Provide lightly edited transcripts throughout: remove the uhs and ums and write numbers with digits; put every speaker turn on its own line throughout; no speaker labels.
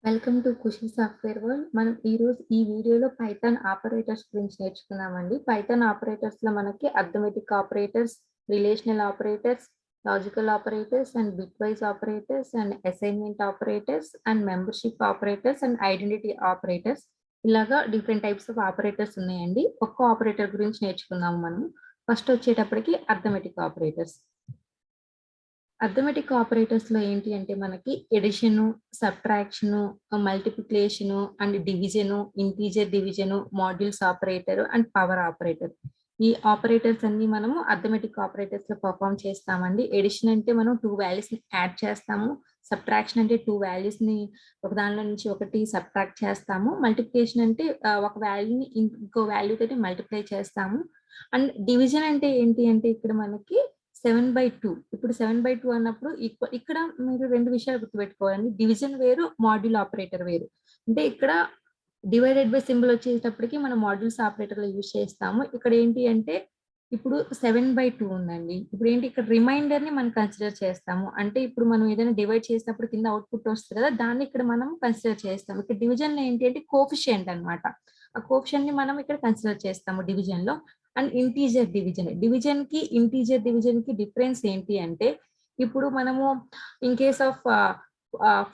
Welcome to Khushi software world. మనం ఈరోజు ఈ వీడియోలో పైథాన్ ఆపరేటర్స్ గురించి నేర్చుకున్నామండి. పైథాన్ ఆపరేటర్స్లో మనకి arithmetic operators, relational operators, logical operators and bitwise operators and assignment operators and membership operators and identity operators ఇలాగా different types of operators ఉన్నాయండి. ఒక్క operator గురించి నేర్చుకున్నాము మనం. ఫస్ట్ వచ్చేటప్పటికి అర్థమెటిక్ ఆపరేటర్స్. అర్థమెటిక్ ఆపరేటర్స్‌లో ఏంటి అంటే మనకి addition, subtraction, multiplication and division, integer division, modules operator and power operator. ఈ ఆపరేటర్స్ అన్నీ మనము అర్థమెటిక్ ఆపరేటర్స్‌లో పెర్ఫార్మ్ చేస్తామండి. ఎడిషన్ అంటే మనం 2 వాల్యూస్‌ని యాడ్ చేస్తాము. సబ్ట్రాక్షన్ అంటే 2 వాల్యూస్‌ని ఒక దానిలో నుంచి ఒకటి సబ్ట్రాక్ట్ చేస్తాము. మల్టిప్లికేషన్ అంటే ఒక వాల్యూని ఇంకో వాల్యూ తోటి మల్టిప్లై చేస్తాము. అండ్ డివిజన్ అంటే ఏంటి అంటే ఇక్కడ మనకి 7/2 ఇప్పుడు 7/2 అన్నప్పుడు ఇక్కడ మీరు 2 విషయాలు గుర్తుపెట్టుకోవాలండి. డివిజన్ వేరు, మాడ్యూల్ ఆపరేటర్ వేరు. అంటే ఇక్కడ డివైడెడ్ బై సింబల్ వచ్చేటప్పటికి మనం మాడ్యూల్స్ ఆపరేటర్‌లో యూజ్ చేస్తాము. ఇక్కడ ఏంటి అంటే ఇప్పుడు 7/2 ఉందండి. ఇప్పుడు ఏంటి ఇక్కడ రిమైండర్‌ని మనం కన్సిడర్ చేస్తాము. అంటే ఇప్పుడు మనం ఏదైనా డివైడ్ చేసినప్పుడు కింద అవుట్‌పుట్ వస్తది కదా! దాన్ని ఇక్కడ మనం కన్సిడర్ చేస్తాం. ఇక్కడ డివిజన్‌లో ఏంటి అంటే కోఎఫిషియంట్ అన్నమాట. ఆ కోఎఫిషియంట్‌ని మనం ఇక్కడ కన్సిడర్ చేస్తాము డివిజన్‌లో. And integer division. డివిజన్‌కి, ఇంటీజర్ డివిజన్‌కి డిఫరెన్స్ ఏంటి అంటే, ఇప్పుడు మనము ఇన్ కేస్ ఆఫ్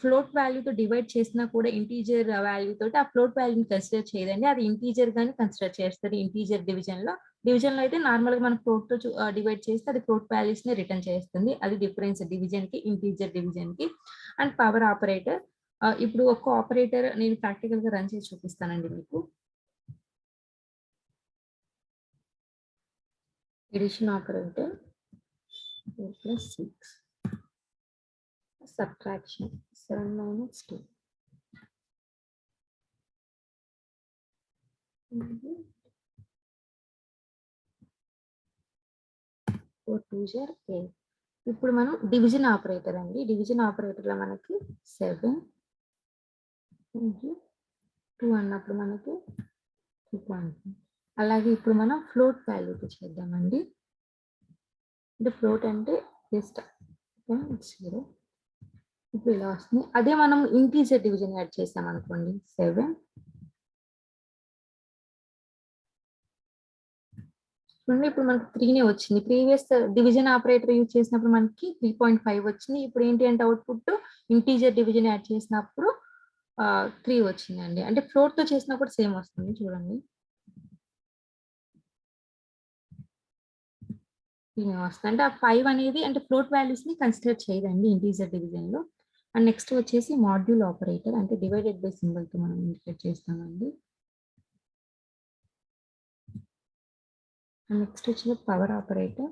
ఫ్లోట్ వాల్యూతో డివైడ్ చేసినా కూడా ఇంటీజర్ వాల్యూ తోటి ఆ ఫ్లోట్ వాల్యూని కన్సిడర్ చేయదండి. అది ఇంటీజర్ గాని కన్సిడర్ చేస్తది ఇంటీజర్ డివిజన్‌లో. డివిజన్‌లో అయితే నార్మల్‌గా మనం ఫ్లోట్‌తో డివైడ్ చేస్తే అది ఫ్లోట్ వాల్యూస్‌ని రిటర్న్ చేస్తుంది. అది డిఫరెన్స్ డివిజన్‌కి, ఇంటీజర్ డివిజన్‌కి. And power operator. ఇప్పుడు ఒక్క ఆపరేటర్ నేను ప్రాక్టికల్‌గా రన్ చేసి చూపిస్తానండి మీకు. Addition operator 4 plus 6. Subtraction 7 minus 2. 4 2s are 8. ఇప్పుడు మనం డివిజన్ ఆపరేటర్ అండి. డివిజన్ ఆపరేటర్లో మనకి 7 2 అన్నప్పుడు మనకి 2.5. అలాగే ఇప్పుడు మనం ఫ్లోట్ వాల్యూకి చేద్దామండి. అంటే ఫ్లోట్ అంటే జస్ట్ 0. ఇప్పుడు ఇలా వస్తుంది. అదే మనం ఇంటీజర్ డివిజన్ యాడ్ చేసాం అనుకోండి 7 ఇప్పుడు మనకి 3నే వచ్చింది. ప్రీవియస్ డివిజన్ ఆపరేటర్ యూజ్ చేసినప్పుడు మనకి 3.5 వచ్చింది. ఇప్పుడు ఏంటి అంటే అవుట్‌పుట్ ఇంటీజర్ డివిజన్ యాడ్ చేసినప్పుడు 3 వచ్చిందండి. అంటే ఫ్లోట్‌తో చేసినా కూడా సేమ్ వస్తుంది చూడండి. 3 వస్తుంది. అంటే ఆ 5 అనేది అంటే ఫ్లోట్ వాల్యూస్‌ని కన్సిడర్ చేయదండి ఇంటీజర్ డివిజన్‌లో. అండ్ నెక్స్ట్ వచ్చేసి మాడ్యూల్ ఆపరేటర్ అంటే డివైడెడ్ బై సింబల్‌తో మనం ఇండికేట్ చేస్తామండి. అండ్ నెక్స్ట్ వచ్చి పవర్ ఆపరేటర్.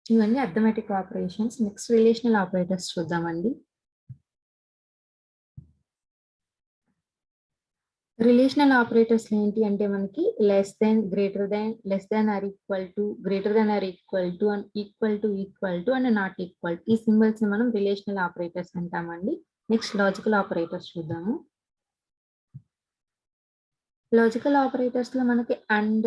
ఇవన్నీ arithmetic operations. Next relational operators చూద్దామండి. రిలేషనల్ ఆపరేటర్స్ ఏంటి అంటే మనకి less than, greater than, less than or equal to, greater than or equal to and equal to and not equal. ఈ symbols ని మనం relational operators అంటామండి. Next logical operators చూద్దాము. Logical operators లో మనకి అండ్,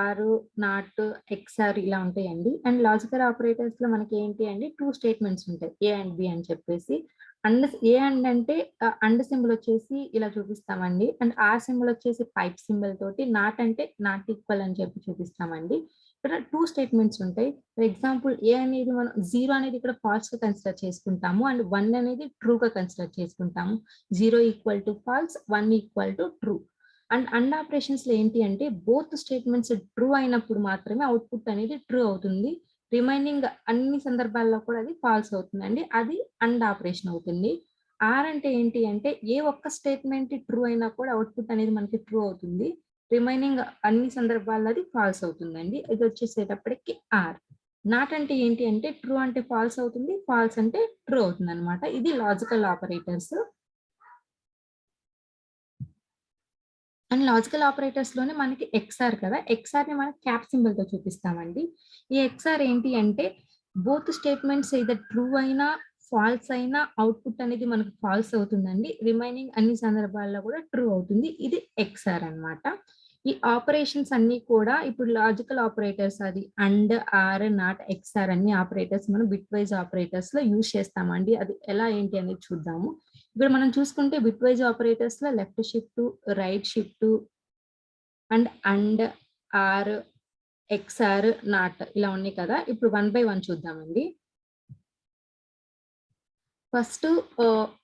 ఆర్, నాట్, ఎక్స్ఆర్ ఇలా ఉంటాయండి. And logical operators లో మనకి ఏంటి అంటే 2 స్టేట్మెంట్స్ ఉంటాయి, ఏ అండ్ బి అని చెప్పేసి. అండ్ ఏ అండ్ అంటే అండ్ సింబల్ వచ్చేసి ఇలా చూపిస్తామండి. అండ్ ఆర్ సింబల్ వచ్చేసి పైప్ సింబల్ తోటి, నాట్ అంటే నాట్ ఈక్వల్ అని చెప్పి చూపిస్తామండి. ఇక్కడ 2 స్టేట్మెంట్స్ ఉంటాయి. ఫర్ ఎగ్జాంపుల్ ఏ అనేది మనం 0 అనేది ఇక్కడ ఫాల్స్ గా కన్సిడర్ చేసుకుంటాము అండ్ 1 అనేది ట్రూ గా కన్సిడర్ చేసుకుంటాము. 0 equal to falls, 1 equal to true. And operations లో ఏంటి అంటే బోత్ స్టేట్మెంట్స్ ట్రూ అయినప్పుడు మాత్రమే అవుట్పుట్ అనేది ట్రూ అవుతుంది. రిమైనింగ్ అన్ని సందర్భాల్లో కూడా అది ఫాల్స్ అవుతుందండి. అది అండ్ ఆపరేషన్ అవుతుంది. ఆర్ అంటే ఏంటి అంటే ఏ ఒక్క స్టేట్మెంట్ ట్రూ అయినా కూడా అవుట్పుట్ అనేది మనకి ట్రూ అవుతుంది. రిమైనింగ్ అన్ని సందర్భాల్లో అది ఫాల్స్ అవుతుందండి. ఇది వచ్చేసేటప్పటికి ఆర్. నాట్ అంటే ఏంటి అంటే ట్రూ అంటే ఫాల్స్ అవుతుంది, ఫాల్స్ అంటే ట్రూ అవుతుంది అనమాట. ఇది logical operators. And logical operators లోనే మనకి ఎక్స్ఆర్ కదా, ఎక్స్ఆర్ ని మనం క్యాప్ సింబల్ తో చూపిస్తామండి. ఈ ఎక్స్ఆర్ ఏంటి అంటే బోత్ స్టేట్మెంట్స్ ఇదర్ ట్రూ అయినా ఫాల్స్ అయినా అవుట్పుట్ అనేది మనకు ఫాల్స్ అవుతుందండి. రిమైనింగ్ అన్ని సందర్భాల్లో కూడా ట్రూ అవుతుంది. ఇది ఎక్స్ఆర్ అన్నమాట. ఈ ఆపరేషన్స్ అన్ని కూడా ఇప్పుడు లాజికల్ ఆపరేటర్స్ అది అండ్ ఆర్ నాట్ ఎక్స్ఆర్ అన్ని ఆపరేటర్స్ మనం బిట్ వైజ్ ఆపరేటర్స్ లో యూజ్ చేస్తామండి. అది ఎలా ఏంటి అనేది చూద్దాము. ఇప్పుడు మనం చూసుకుంటే బిట్ వైజ్ ఆపరేటర్స్ లో left shift, right shift and or XOR not ఇలా ఉన్నాయి కదా. ఇప్పుడు 1 by 1 చూద్దామండి. ఫస్ట్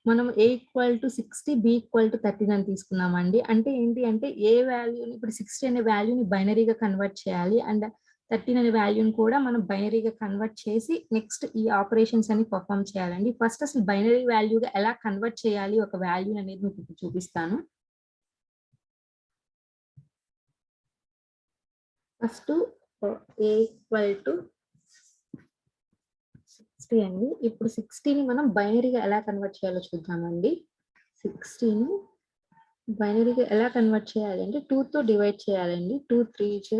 మనం a = 60, b = 13 అని తీసుకున్నామండి. అంటే ఏంటి అంటే ఏ వాల్యూని ఇప్పుడు 60 అనే వాల్యూని బైనరీగా కన్వర్ట్ చేయాలి అండ్ 13 అనే వాల్యూని కూడా మనం బైనరీగా కన్వర్ట్ చేసి నెక్స్ట్ ఈ ఆపరేషన్స్ అన్ని పర్ఫామ్ చేయాలండి. ఫస్ట్ అసలు బైనరీ వాల్యూగా ఎలా కన్వర్ట్ చేయాలి ఒక వాల్యూ అనేది మీకు ఇప్పుడు చూపిస్తాను. ఫస్ట్ a = 60 అండి. ఇప్పుడు 60ని మనం బైనరీగా ఎలా కన్వర్ట్ చేయాలో చూద్దామండి. 60ని బైనరీగా ఎలా కన్వర్ట్ చేయాలంటే 2తో డివైడ్ చేయాలండి. 2 3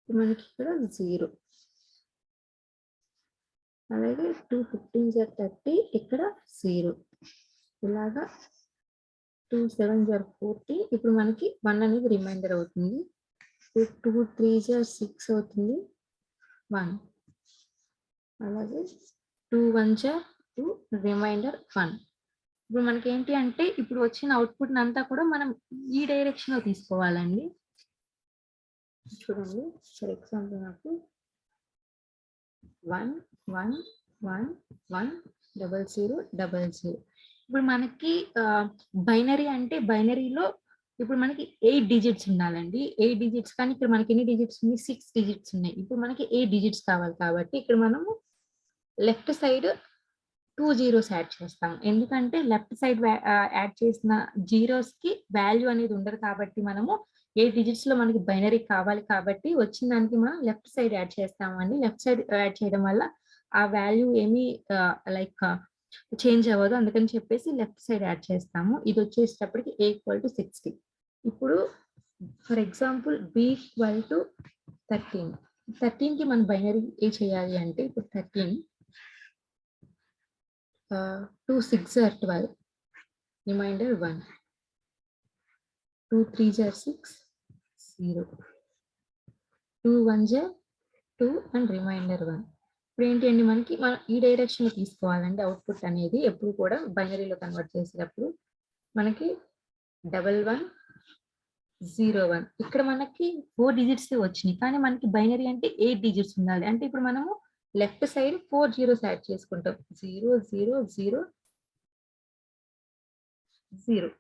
మనకి ఇక్కడ 0, అలాగే 2 15 30 ఇక్కడ 0, ఇలాగా 2 7 40. ఇప్పుడు మనకి 1 అనేది రిమైండర్ అవుతుంది. 2 3 6 అవుతుంది 1, అలాగే 2 1 2 రిమైండర్ 1. ఇప్పుడు మనకి ఏంటి అంటే ఇప్పుడు వచ్చిన అవుట్పుట్ అంతా కూడా మనం ఈ డైరెక్షన్ లో తీసుకోవాలండి. చూడండి ఫర్ ఎగ్జాంపుల్ నాకు 1 1 1 1 0 0 0 0. ఇప్పుడు మనకి బైనరీ అంటే బైనరీలో ఇప్పుడు మనకి 8 డిజిట్స్ ఉండాలండి. 8 డిజిట్స్ కానీ ఇక్కడ మనకి ఎన్ని డిజిట్స్ ఉన్నాయి? 6 డిజిట్స్ ఉన్నాయి. ఇప్పుడు మనకి 8 డిజిట్స్ కావాలి కాబట్టి ఇక్కడ మనము లెఫ్ట్ సైడ్ 2 zeros యాడ్ చేస్తాం. ఎందుకంటే లెఫ్ట్ సైడ్ యాడ్ చేసిన జీరోస్ కి వాల్యూ అనేది ఉండదు కాబట్టి మనము 8 డిజిట్స్ లో మనకి బైనరీ కావాలి కాబట్టి వచ్చిన దానికి మనం లెఫ్ట్ సైడ్ యాడ్ చేస్తామండి. లెఫ్ట్ సైడ్ యాడ్ చేయడం వల్ల ఆ వాల్యూ ఏమి లైక్ చేంజ్ అవ్వదు. అందుకని చెప్పేసి లెఫ్ట్ సైడ్ యాడ్ చేస్తాము. ఇది వచ్చేటప్పటికి a = 60. ఇప్పుడు ఫర్ ఎగ్జాంపుల్ b = 13. 13 కి మనం బైనరీ ఏ చేయాలి అంటే ఇప్పుడు 13 2 6 12 రిమైండర్ 1, 2 3 6 0, 2 1 2 అండ్ రిమైండర్ 1. ఇప్పుడు ఏంటి అండి మనకి మనం ఈ డైరెక్షన్ తీసుకోవాలండి. అవుట్పుట్ అనేది ఎప్పుడు కూడా బైనరీలో కన్వర్ట్ చేసేటప్పుడు మనకి 11 0 1 ఇక్కడ మనకి 4 డిజిట్స్ వచ్చినాయి కానీ మనకి బైనరీ అంటే 8 డిజిట్స్ ఉండాలి. అంటే ఇప్పుడు మనము లెఫ్ట్ సైడ్ 4 zeros యాడ్ చేసుకుంటాం. 0 0 0 0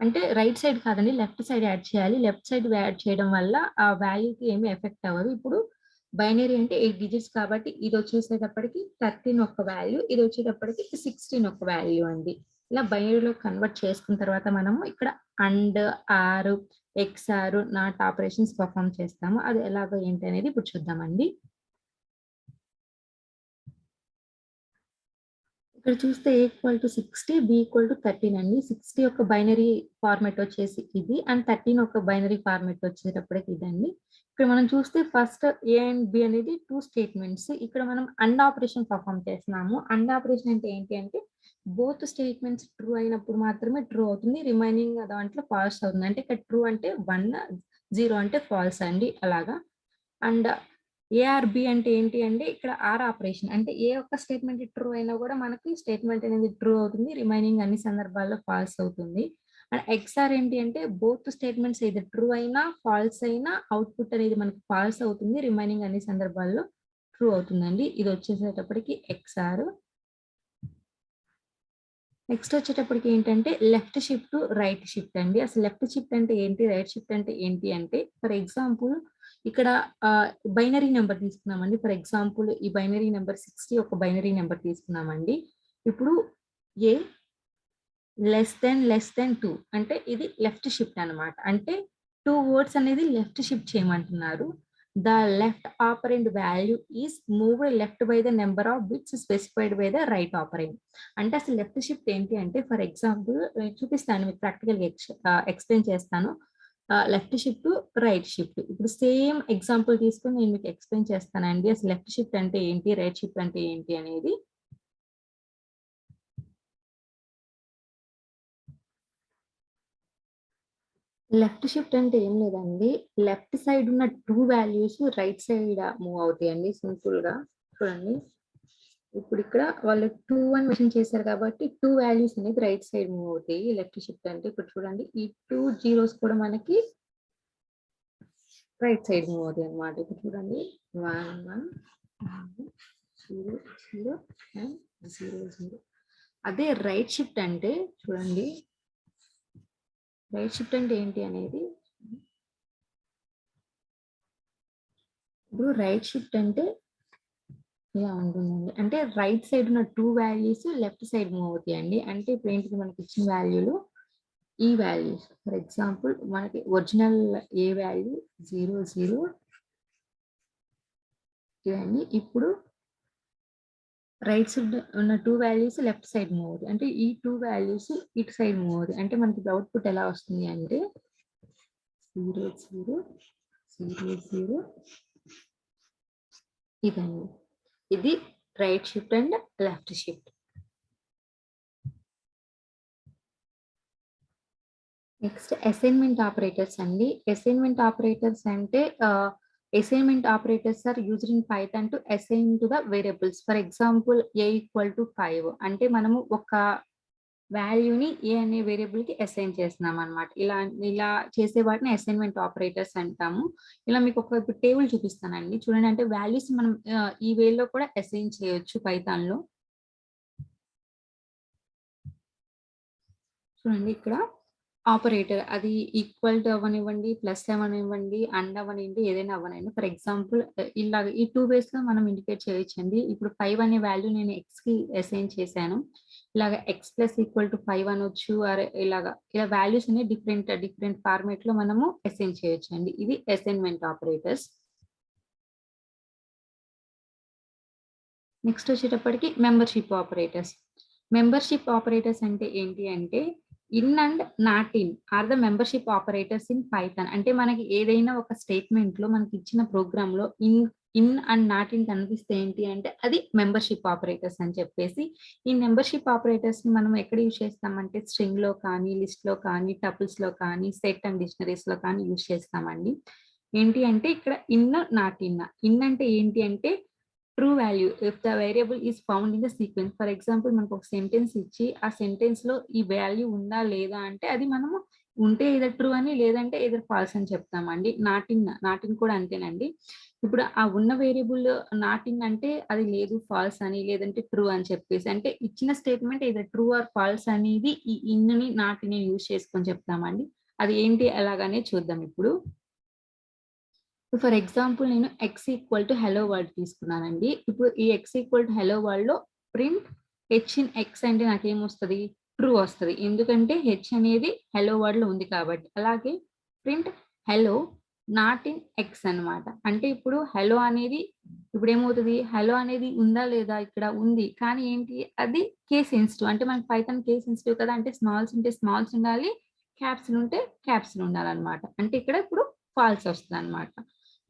అంటే రైట్ సైడ్ కాదండి లెఫ్ట్ సైడ్ యాడ్ చేయాలి. లెఫ్ట్ సైడ్ యాడ్ చేయడం వల్ల ఆ వాల్యూకి ఏమీ ఎఫెక్ట్ అవ్వదు. ఇప్పుడు బైనరీ అంటే 8 డిజిట్స్ కాబట్టి ఇది వచ్చేసేటప్పటికి 13 ఒక వాల్యూ, ఇది వచ్చేటప్పటికి 16 ఒక వాల్యూ అండి. ఇలా బైనరీలో కన్వర్ట్ చేసుకున్న తర్వాత మనము ఇక్కడ and or XOR not operations perform చేస్తాము. అది ఎలాగో ఏంటి అనేది ఇప్పుడు చూద్దామండి. ఇక్కడ చూస్తే a = 60, b = 13 అండి. 60 యొక్క బైనరీ ఫార్మాట్ వచ్చేసి ఇది అండ్ 13 ఒక బైనరీ ఫార్మాట్ వచ్చేటప్పటికి ఇదండి. ఇక్కడ మనం చూస్తే ఫస్ట్ a అండ్ b అనేది 2 స్టేట్మెంట్స్. ఇక్కడ మనం అండ్ ఆపరేషన్ పర్ఫామ్ చేస్తున్నాము. అండ్ ఆపరేషన్ అంటే ఏంటి అంటే బోత్ స్టేట్మెంట్స్ ట్రూ అయినప్పుడు మాత్రమే ట్రూ అవుతుంది. రిమైనింగ్ దాంట్లో ఫాల్స్ అవుతుంది. అంటే ఇక్కడ ట్రూ అంటే 1, 0 అంటే ఫాల్స్ అండి అలాగా. అండ్ ఏఆర్బి అంటే ఏంటి అంటే ఇక్కడ ఆర్ ఆపరేషన్ అంటే ఏ ఒక్క స్టేట్మెంట్ ట్రూ అయినా కూడా మనకి స్టేట్మెంట్ అనేది ట్రూ అవుతుంది. రిమైనింగ్ అన్ని సందర్భాల్లో ఫాల్స్ అవుతుంది. అండ్ ఎక్స్ఆర్ ఏంటి అంటే బోత్ స్టేట్మెంట్స్ ఇది ట్రూ అయినా ఫాల్స్ అయినా అవుట్పుట్ అనేది మనకి ఫాల్స్ అవుతుంది. రిమైనింగ్ అన్ని సందర్భాల్లో ట్రూ అవుతుందండి. ఇది వచ్చేసేటప్పటికి ఎక్స్ఆర్. నెక్స్ట్ వచ్చేటప్పటికి ఏంటంటే లెఫ్ట్ షిఫ్ట్ రైట్ షిఫ్ట్ అండి. అసలు లెఫ్ట్ షిఫ్ట్ అంటే ఏంటి? రైట్ షిఫ్ట్ అంటే ఏంటి అంటే ఫర్ ఎగ్జాంపుల్ ఇక్కడ బైనరీ నెంబర్ తీసుకున్నామండి. ఫర్ ఎగ్జాంపుల్ ఈ బైనరీ నెంబర్ 60 ఒక బైనరీ నెంబర్ తీసుకున్నామండి. ఇప్పుడు ఏ లెస్ దెన్ 2 అంటే ఇది లెఫ్ట్ షిఫ్ట్ అన్నమాట. అంటే 2 వర్డ్స్ అనేది లెఫ్ట్ షిఫ్ట్ చేయమంటున్నారు. The left operant value is moved left by the number of bits specified by the right operant. అంటే అసలు లెఫ్ట్ షిఫ్ట్ ఏంటి అంటే ఫర్ ఎగ్జాంపుల్ చూపిస్తాను మీకు ప్రాక్టికల్గా ఎక్స్ప్లెయిన్ చేస్తాను. లెఫ్ట్ షిఫ్ట్ రైట్ షిఫ్ట్ ఇప్పుడు సేమ్ ఎగ్జాంపుల్ తీసుకొని నేను మీకు ఎక్స్ప్లెయిన్ చేస్తానండి. అసలు లెఫ్ట్ షిఫ్ట్ అంటే ఏంటి, రైట్ షిఫ్ట్ అంటే ఏంటి అనేది. లెఫ్ట్ షిఫ్ట్ అంటే ఏం లేదండి. లెఫ్ట్ సైడ్ ఉన్న 2 వాల్యూస్ రైట్ సైడ్ మూవ్ అవుతాయండి సింపుల్‌గా. చూడండి. ఇప్పుడు ఇక్కడ వాళ్ళు 2 అని మెన్షన్ చేశారు కాబట్టి 2 వాల్యూస్ అనేది రైట్ సైడ్ మూవ్ అవుతాయి. లెఫ్ట్ షిఫ్ట్ అంటే ఇప్పుడు చూడండి. ఈ 2 జీరోస్ కూడా మనకి రైట్ సైడ్ మూవ్ అవుతాయి అన్నమాట. ఇప్పుడు చూడండి 1, 1, 0, 0 అండ్ 0, 0. అదే రైట్ షిఫ్ట్ అంటే చూడండి. రైట్ షిఫ్ట్ అంటే ఏంటి అనేది ఇప్పుడు రైట్ షిఫ్ట్ అంటే ఇలా ఉంటుందండి. అంటే రైట్ సైడ్ ఉన్న 2 వాల్యూస్ లెఫ్ట్ సైడ్ మూవ్ అవుతాయండి. అంటే ఇప్పుడు ఏంటిది మనకి ఇచ్చిన వాల్యూలు ఈ వాల్యూస్. ఫర్ ఎగ్జాంపుల్ మనకి ఒరిజినల్ ఏ వాల్యూ 0, 0 ఇవన్నీ ఇప్పుడు రైట్ సైడ్ ఉన్న 2 వాల్యూస్ లెఫ్ట్ సైడ్ మూవ్ అవుతాయి. అంటే ఈ 2 వాల్యూస్ ఇటు సైడ్ మూవ్ అవుతాయి. అంటే మనకి అవుట్‌పుట్ ఎలా వస్తుంది అంటే 0, 0, 0, 0 ఇదండి. ఇది right shift and left shift. Next assignment operators అండి. అసైన్మెంట్ ఆపరేటర్స్ అంటే assignment operators are used in Python to assign to the variables. For example a = 5 అంటే మనము ఒక వాల్యూని a అనే వేరియబుల్‌కి అసైన్ చేస్తున్నాం అన్నమాట. ఇలా ఇలా చేసే వాటిని అసైన్మెంట్ ఆపరేటర్స్ అంటాము. ఇలా మీకు ఒక ఇప్పుడు టేబుల్ చూపిస్తానండి. చూడండి అంటే వాల్యూస్ మనం ఈ వేలో కూడా అసైన్ చేయొచ్చు పైథాన్‌లో. చూడండి ఇక్కడ ఆపరేటర్ అది ఈక్వల్ టు అవ్వనివ్వండి, ప్లస్ అవ్వనివ్వండి, అండ్ అవ్వనివ్వండి, ఏదైనా అవ్వనివ్వండి. ఫర్ ఎగ్జాంపుల్ ఇలాగ ఈ 2 వేస్‌లో మనం ఇండికేట్ చేయొచ్చండి. ఇప్పుడు 5 అనే వాల్యూ నేను xకి అసైన్ చేశాను. ఇలాగ x + 5 అనొచ్చు. ఇలా వాల్యూస్ అనేవి డిఫరెంట్ ఫార్మాట్‌లో మనము అసైన్ చేయొచ్చండి. ఇది అసైన్మెంట్ ఆపరేటర్స్. నెక్స్ట్ వచ్చేటప్పటికి మెంబర్‌షిప్ ఆపరేటర్స్. మెంబర్‌షిప్ ఆపరేటర్స్ అంటే ఏంటి అంటే in and not in are the membership operators in Python. అంటే మనకి ఏదైనా ఒక స్టేట్మెంట్‌లో మనకి ఇచ్చిన ప్రోగ్రామ్‌లో ఇన్ అండ్ నాట్ ఇన్ కనిపిస్తే ఏంటి అంటే అది మెంబర్‌షిప్ ఆపరేటర్స్ అని చెప్పేసి. ఈ మెంబర్‌షిప్ ఆపరేటర్స్‌ని మనం ఎక్కడ యూజ్ చేస్తామంటే స్ట్రింగ్‌లో కానీ, లిస్ట్‌లో కానీ, టపుల్స్‌లో కానీ, సెట్ అండ్ డిక్షనరీస్‌లో కానీ యూజ్ చేస్తామండి. ఏంటి అంటే ఇక్కడ ఇన్, నాట్ ఇన్. ఇన్ అంటే ఏంటి అంటే true value if the variable is found in the sequence. For example మనకు ఒక సెంటెన్స్ ఇచ్చి ఆ సెంటెన్స్ లో ఈ వాల్యూ ఉందా లేదా అంటే అది మనము ఉంటే ఏదో ట్రూ అని లేదంటే ఏదో ఫాల్స్ అని చెప్తామండి. నాటింగ్ కూడా అంతేనండి. ఇప్పుడు ఆ ఉన్న వేరియబుల్ నాటింగ్ అంటే అది లేదు ఫాల్స్ అని లేదంటే ట్రూ అని చెప్పేసి అంటే ఇచ్చిన స్టేట్మెంట్ ఏదో ట్రూ ఆర్ ఫాల్స్ అనేది ఈ ఇన్ని నాటిని యూజ్ చేసుకొని చెప్తామండి. అది ఏంటి ఎలాగనే చూద్దాం ఇప్పుడు. ఫర్ ఎగ్జాంపుల్ నేను హెల్లో వరల్డ్ తీసుకున్నానండి. ఇప్పుడు ఈ హెల్లో వరల్డ్‌లో ప్రింట్ హెచ్ అంటే నాకేమొస్తది? ట్రూ వస్తది. ఎందుకంటే హెచ్ అనేది హెల్లో వరల్డ్‌లో ఉంది కాబట్టి. అలాగే print hello not in X అన్నమాట. అంటే ఇప్పుడు హెల్లో అనేది ఇప్పుడేమవుతది? హెల్లో అనేది ఉందా లేదా? ఇక్కడ ఉంది. కానీ ఏంటి? అది కేస్ సెన్సిటివ్. అంటే మనకి పైథాన్ కేస్ సెన్సిటివ్ కదా! అంటే స్మాల్స్ ఉంటే స్మాల్స్ ఉండాలి. క్యాప్స్‌లు ఉంటే క్యాప్స్‌లు ఉండాలన్నమాట. అంటే ఇక్కడ ఇప్పుడు ఫాల్స్ వస్తదన్నమాట.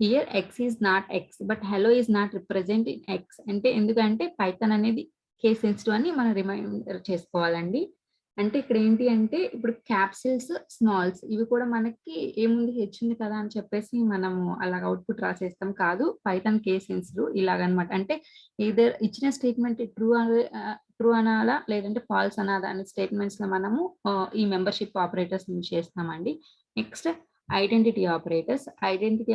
Here X is not X but hello is not represent in X. అంటే ఎందుకంటే పైథాన్ అనేది కేస్ సెన్సిటివ్ అని మనం రిమైండర్ చేసుకోవాలండి. అంటే ఇక్కడ ఏంటి అంటే ఇప్పుడు క్యాప్సిల్స్, స్మాల్స్ ఇవి కూడా మనకి ఏముంది హెచ్ ఉంది కదా అని చెప్పేసి మనము అలాగ అవుట్‌పుట్ రాసేస్తాం. కాదు పైథాన్ కేస్ సెన్సిటివ్ ఇలాగనమాట. అంటే ఎయిదర్ ఇచ్చిన స్టేట్మెంట్ ట్రూ అనాలా లేదంటే ఫాల్స్ అనాలా అనే స్టేట్మెంట్స్‌లో మనము ఈ మెంబర్‌షిప్ ఆపరేటర్స్ యూజ్ చేస్తామండి. నెక్స్ట్ ఐడెంటిటీ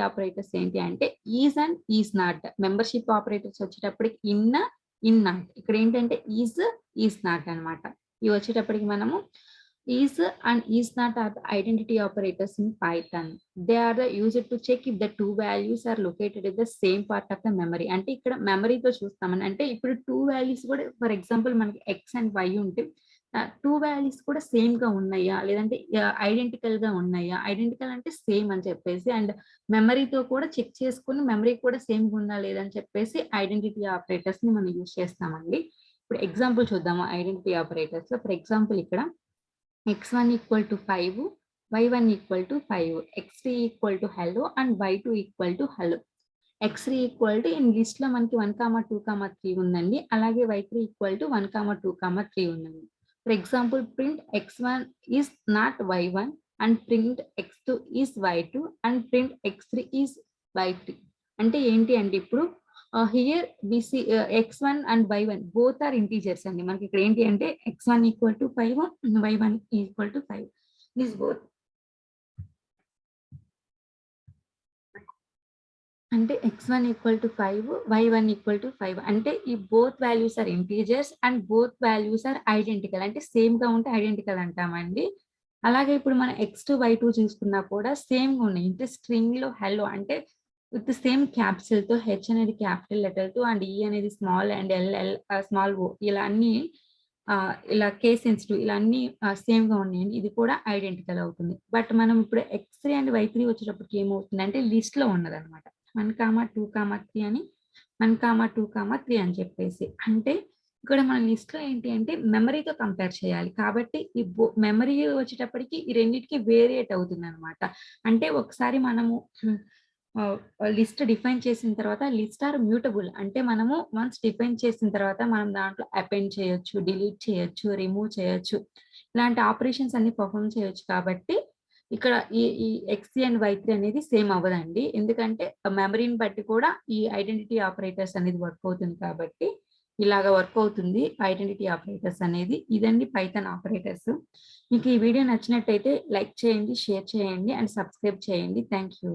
ఆపరేటర్స్ ఏంటి అంటే is and is not. Membership operators వచ్చేటప్పటికి ఇన్ నాట్. ఇక్కడ ఏంటంటే ఈజ్ నాట్ అన్నమాట. ఇవి వచ్చేటప్పటికి మనము is and is not are the identity operators in Python. They are the used to check if the 2 values are located in the same part of the memory. అంటే ఇక్కడ మెమరీతో చూస్తామని. అంటే ఇప్పుడు 2 వాల్యూస్ కూడా ఫర్ ఎగ్జాంపుల్ మనకి X and why ఉంటే 2 values కూడా సేమ్‌గా ఉన్నాయా? లేదంటే ఐడెంటికల్‌గా ఉన్నాయా? ఐడెంటికల్ అంటే సేమ్ అని చెప్పేసి అండ్ మెమరీతో కూడా చెక్ చేసుకొని మెమరీ కూడా సేమ్‌గా ఉందా లేదా అని చెప్పేసి ఐడెంటిటీ ఆపరేటర్స్‌ని మనం యూజ్ చేస్తామండి. ఇప్పుడు ఎగ్జాంపుల్ చూద్దాము ఐడెంటిటీ ఆపరేటర్స్‌లో. ఫర్ ఎగ్జాంపుల్ ఇక్కడ x1 = 5, y1 = 5, x3 = hello and y2 = hello. x3 in లిస్ట్‌లో మనకి 1, 2, 3 ఉందండి. అలాగే y3 = 1, 2, 3 ఉందండి. For example print x1 is not y1 and print x2 is y2 and print x3 is y3. అంటే ఏంటి అంటే ఇప్పుడు here because x1 and y1 both are integers అండి. మనకి ఇక్కడ ఏంటి అంటే x1 equal to 5, y1 equal to 5. This both అంటే x1 equal to 5, y1 equal to 5. అంటే ఈ both values are integers and both values are identical. అంటే same గా ఉంటే ఐడెంటికల్ అంటామండి. అలాగే ఇప్పుడు మనం x2 y2 చూసుకున్నా కూడా సేమ్ గా ఉన్నాయి. అంటే స్ట్రింగ్ లో హెల్లో అంటే విత్ సేమ్ క్యాప్సిల్ తో హెచ్ అనేది క్యాపిటల్ లెటర్ తో అండ్ ఈ అనేది స్మాల్ అండ్ ఎల్ స్మాల్ ఓ ఇలా అన్ని ఇలా కేస్ సెన్సిటివ్ ఇలా అన్ని సేమ్ గా ఉన్నాయండి. ఇది కూడా ఐడెంటికల్ అవుతుంది. బట్ మనం ఇప్పుడు x3 అండ్ y3 వచ్చేటప్పటికి ఏమవుతుంది అంటే లిస్ట్ లో ఉన్నదన్నమాట. 1, 2, 3 అని 1, 2, 3 అని చెప్పేసి. అంటే ఇక్కడ మన లిస్ట్ లో ఏంటి అంటే మెమరీతో కంపేర్ చేయాలి. కాబట్టి ఈ మెమరీ వచ్చేటప్పటికి ఈ రెండింటికి వేరియేట్ అవుతుంది అనమాట. అంటే ఒకసారి మనము లిస్ట్ డిఫైన్ చేసిన తర్వాత లిస్ట్ ఆర్ మ్యూటబుల్. అంటే మనము వన్స్ డిఫైన్ చేసిన తర్వాత మనం దాంట్లో అపెండ్ చేయొచ్చు, డిలీట్ చేయొచ్చు, రిమూవ్ చేయొచ్చు. ఇలాంటి ఆపరేషన్స్ అన్ని పర్ఫామ్ చేయొచ్చు. కాబట్టి ఇక్కడ ఈ x3 అండ్ y3 అనేది సేమ్ అవ్వదండి. ఎందుకంటే మెమరీని బట్టి కూడా ఈ ఐడెంటిటీ ఆపరేటర్స్ అనేది వర్క్ అవుతుంది కాబట్టి ఇలాగ వర్క్ అవుతుంది ఐడెంటిటీ ఆపరేటర్స్ అనేది. ఇదండి పైథాన్ ఆపరేటర్స్. మీకు ఈ వీడియో నచ్చినట్టయితే లైక్ చేయండి, షేర్ చేయండి అండ్ సబ్స్క్రైబ్ చేయండి. Thank you.